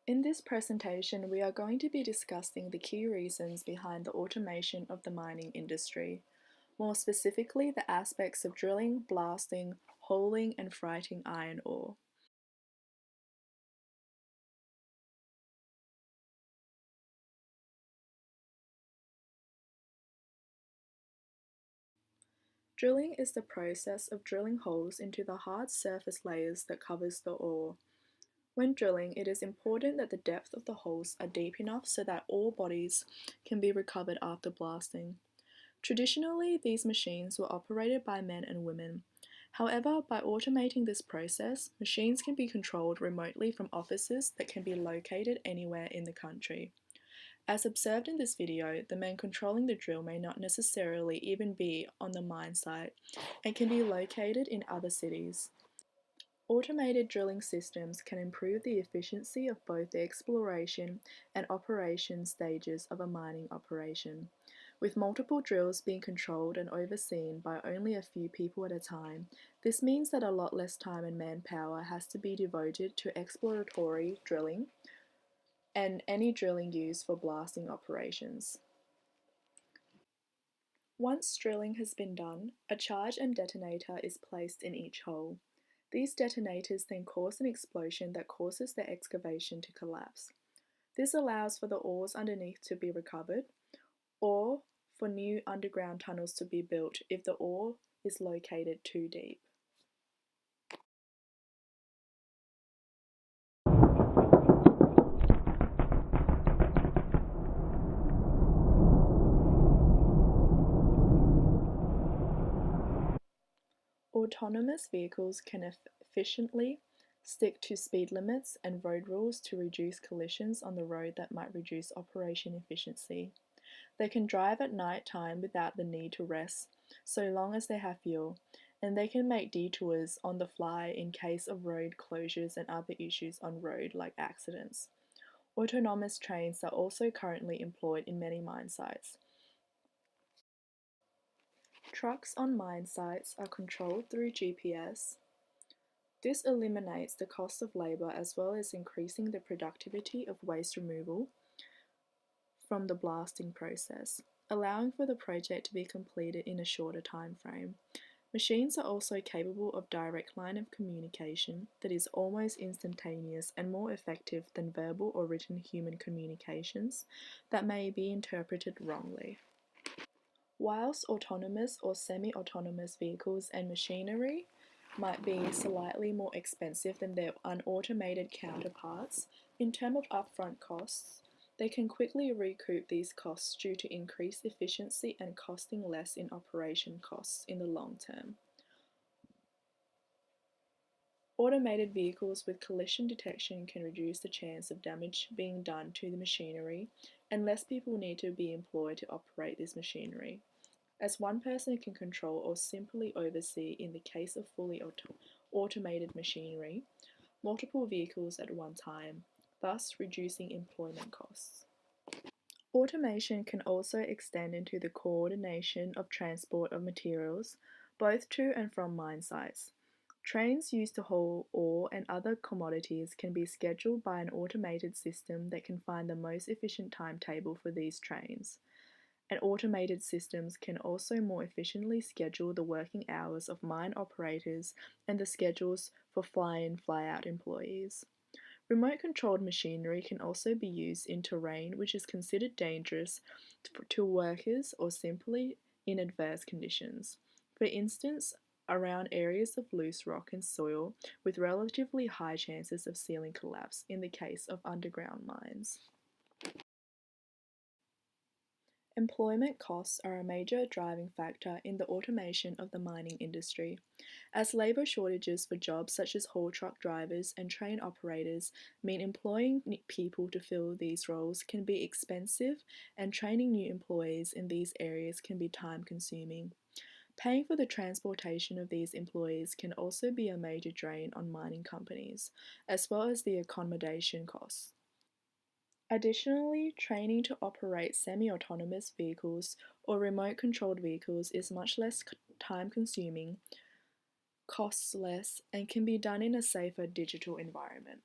In this presentation, we are going to be discussing the key reasons behind the automation of the mining industry, more specifically the aspects of drilling, blasting, holing, and freighting iron ore. Drilling is the process of drilling holes into the hard surface layers that covers the ore. When drilling, it is important that the depth of the holes are deep enough so that ore bodies can be recovered after blasting. Traditionally, these machines were operated by men and women. However, by automating this process, machines can be controlled remotely from offices that can be located anywhere in the country. As observed in this video, the men controlling the drill may not necessarily even be on the mine site and can be located in other cities. Automated drilling systems can improve the efficiency of both the exploration and operation stages of a mining operation. With multiple drills being controlled and overseen by only a few people at a time, this means that a lot less time and manpower has to be devoted to exploratory drilling and any drilling used for blasting operations. Once drilling has been done, a charge and detonator is placed in each hole. These detonators then cause an explosion that causes the excavation to collapse. This allows for the ores underneath to be recovered, or for new underground tunnels to be built if the ore is located too deep. Autonomous vehicles can efficiently stick to speed limits and road rules to reduce collisions on the road that might reduce operation efficiency. They can drive at night time without the need to rest, so long as they have fuel, and they can make detours on the fly in case of road closures and other issues on road like accidents. Autonomous trains are also currently employed in many mine sites. Trucks on mine sites are controlled through GPS. This eliminates the cost of labour as well as increasing the productivity of waste removal from the blasting process, allowing for the project to be completed in a shorter time frame. Machines are also capable of direct line of communication that is almost instantaneous and more effective than verbal or written human communications that may be interpreted wrongly. Whilst autonomous or semi-autonomous vehicles and machinery might be slightly more expensive than their unautomated counterparts, in terms of upfront costs, they can quickly recoup these costs due to increased efficiency and costing less in operation costs in the long term. Automated vehicles with collision detection can reduce the chance of damage being done to the machinery, and less people need to be employed to operate this machinery, as one person can control or simply oversee, in the case of fully automated machinery, multiple vehicles at one time, thus reducing employment costs. Automation can also extend into the coordination of transport of materials, both to and from mine sites. Trains used to haul ore and other commodities can be scheduled by an automated system that can find the most efficient timetable for these trains. And automated systems can also more efficiently schedule the working hours of mine operators and the schedules for fly-in, fly-out employees. Remote controlled machinery can also be used in terrain which is considered dangerous to workers or simply in adverse conditions. For instance, around areas of loose rock and soil with relatively high chances of ceiling collapse in the case of underground mines. Employment costs are a major driving factor in the automation of the mining industry, as labour shortages for jobs such as haul truck drivers and train operators mean employing people to fill these roles can be expensive, and training new employees in these areas can be time consuming. Paying for the transportation of these employees can also be a major drain on mining companies, as well as the accommodation costs. Additionally, training to operate semi-autonomous vehicles or remote-controlled vehicles is much less time-consuming, costs less, and can be done in a safer digital environment.